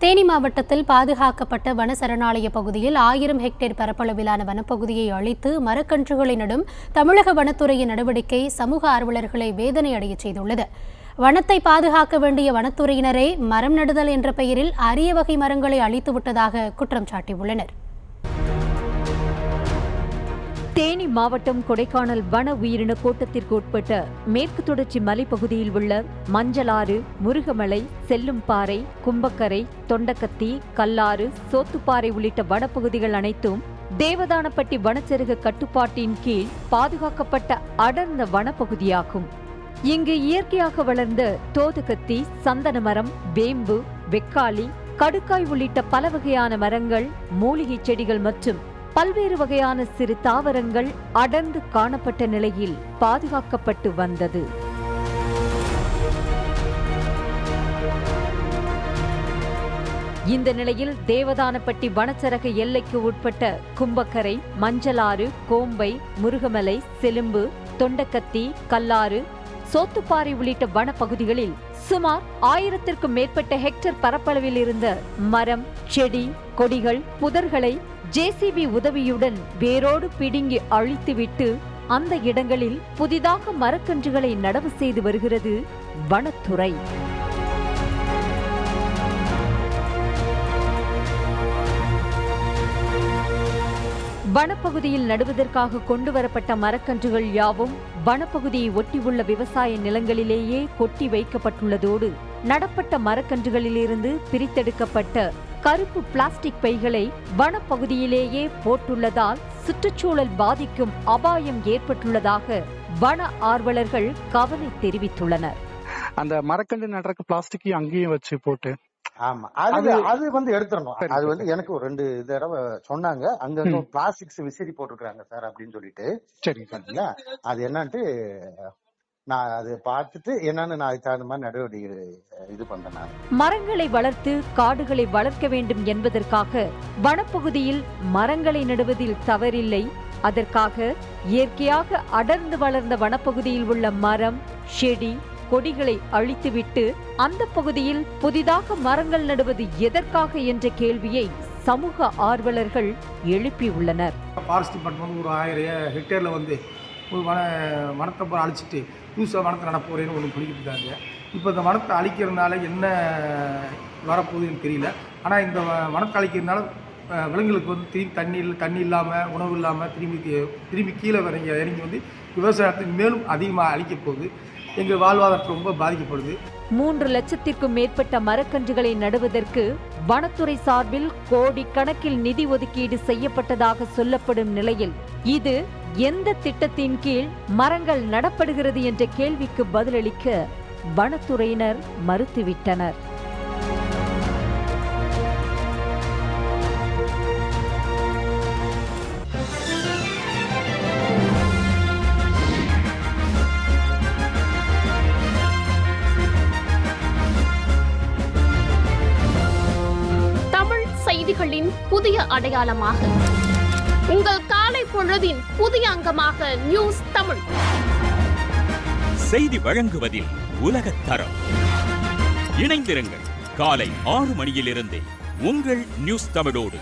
தேனி மாவட்டத்தில் பாதுகாக்கப்பட்ட வன சரணாலய பகுதியில் 1000 ஹெக்டேர் பரப்பளவிலான வனப்பகுதியை அழித்து மரக்கன்றுகளை நடும் தமிழக வனத்துறையின் நடவடிக்கை சமூக ஆர்வலர்களை வேதனை அடைய செய்துள்ளது. வனத்தை பாதுகாக்க வேண்டிய வனத்துறையினரே மரம் நடுதல் என்ற பெயரில் அரிய வகை மரங்களை அழித்துவிட்டதாக குற்றம் சாட்டியுள்ளனர். தேனி மாவட்டம் கொடைக்கானல் வன உயிரின கோட்டத்திற்கு உட்பட்ட மேற்கு தொடர்ச்சி மலைப்பகுதியில் உள்ள மஞ்சளாறு, முருகமலை, செல்லும்பாறை, கும்பக்கரை, தொண்டக்கத்தி, கல்லாறு, சோத்துப்பாறை உள்ளிட்ட வனப்பகுதிகள் அனைத்தும் தேவதானப்பட்டி வனச்சரக கட்டுப்பாட்டின் கீழ் பாதுகாக்கப்பட்ட அடர்ந்த வனப்பகுதியாகும். இங்கு இயற்கையாக வளர்ந்த தோதுகத்தி, சந்தன மரம், வேம்பு, வெக்காளி, கடுக்காய் உள்ளிட்ட பல வகையான மரங்கள், மூலிகை செடிகள் மற்றும் பல்வேறு வகையான சிறு தாவரங்கள் அடர்ந்து காணப்பட்ட நிலையில் பாதுகாக்கப்பட்டு வந்தது. இந்த நிலையில் தேவதானப்பட்டி வனச்சரக எல்லைக்கு உட்பட்ட கும்பக்கரை, மஞ்சளாறு, கோம்பை, முருகமலை, செலும்பு, தொண்டக்கத்தி, கல்லாறு, சோத்துப்பாறை உள்ளிட்ட வனப்பகுதிகளில் சுமார் 1000க்கும் மேற்பட்ட ஹெக்டேர் பரப்பளவில் இருந்த மரம், செடி, கொடிகள், புதர்களை ஜேசிபி உதவியுடன் வேரோடு பிடுங்கி அழித்துவிட்டு அந்த இடங்களில் புதிதாக மரக்கன்றுகளை நடவு செய்து வருகிறது வனத்துறை. வனப்பகுதியில் நடுவதற்காக கொண்டுவரப்பட்ட மரக்கன்றுகள் யாவும் வனப்பகுதியை ஒட்டியுள்ள விவசாய நிலங்களிலேயே கொட்டி வைக்கப்பட்டுள்ளதோடு நடப்பட்ட மரக்கன்றுகளிலிருந்து பிரித்தெடுக்கப்பட்ட கருப்பு பிளாஸ்டிக் பைகளை வனப்பகுதியிலேயே போட்டுள்ளதால் சுற்றுச்சூழல் பாதிக்கும் அபாயம் ஏற்பட்டுள்ளதாக வன ஆர்வலர்கள் கவலை தெரிவித்துள்ளனர். அந்த மரக்கன்று நடுறதுக்கு பிளாஸ்டிக்கையும் அங்கேயும் வச்சு போட்டு ஆமா அது எடுத்துடணும். அது எனக்கு ஒரு 2 தடவை சொன்னாங்க, அங்க பிளாஸ்டிக்ஸ் விசிறி போட்டுருக்காங்க சார் அப்படின்னு சொல்லிட்டு. சரி, அது என்னன்ட்டு நான் அதை பார்த்துட்டு என்னன்னு நான் அதுக்கு தகுந்த மாதிரி நடவடிக்கை இது பண்றேன். மரங்களை வளர்த்து காடுகளை வளர்க்க வேண்டும் என்பதற்காக வனப்பகுதியில் மரங்களை நடுவதில் தவறில்லை. அதற்காக இயற்கையாக அடர்ந்து வளர்ந்த வனப்பகுதியில் உள்ள மரம், செடி, கொடிகளை அழித்துவிட்டு அந்த பகுதியில் புதிதாக மரங்கள் நடுவது எதற்காக என்ற கேள்வியை சமூக ஆர்வலர்கள் எழுப்பியுள்ளனர். ஃபாரஸ்ட் டிபார்ட்மெண்ட் ஒரு 1000 ஹெக்டேர்ல ஒரு வனத்தை அழிச்சிட்டு புதுசாக வனத்தை நடப்போறேன்னு ஒன்று பிடிக்கிட்டு இருக்காங்க. இப்போ இந்த வனத்தை அழிக்கிறதுனால என்ன வரப்போகுதுன்னு தெரியல. ஆனால் இந்த வனத்தை அழிக்கிறதுனால விலங்குகளுக்கு திரும்பி தண்ணி இல்லாமல், உணவு இல்லாமல் திரும்பி கீழே இறங்கி விவசாயத்தை மேலும் அதிகமாக அழிக்க போகுது. எங்கள் வாழ்வாதாரம் ரொம்ப பாதிக்கப்படுது. 3 லட்சத்திற்கும் மேற்பட்ட மரக்கன்றுகளை நடுவதற்கு வனத்துறை சார்பில் கோடிக்கணக்கில் நிதி ஒதுக்கீடு செய்யப்பட்டதாக சொல்லப்படும் நிலையில் இது எந்த திட்டத்தின் கீழ் மரங்கள் நடப்படுகிறது என்ற கேள்விக்கு பதிலளிக்க வனத்துறையினர் மறுத்துவிட்டனர். செய்திகளின் புதிய அடையாளமாக உங்கள் காலை பொழுதின் புதிய அங்கமாக நியூஸ் தமிழ். செய்தி வழங்குவதில் உலகத் தரம். இணைந்திருங்கள் காலை 6 மணியிலிருந்து உங்கள் நியூஸ் தமிழோடு.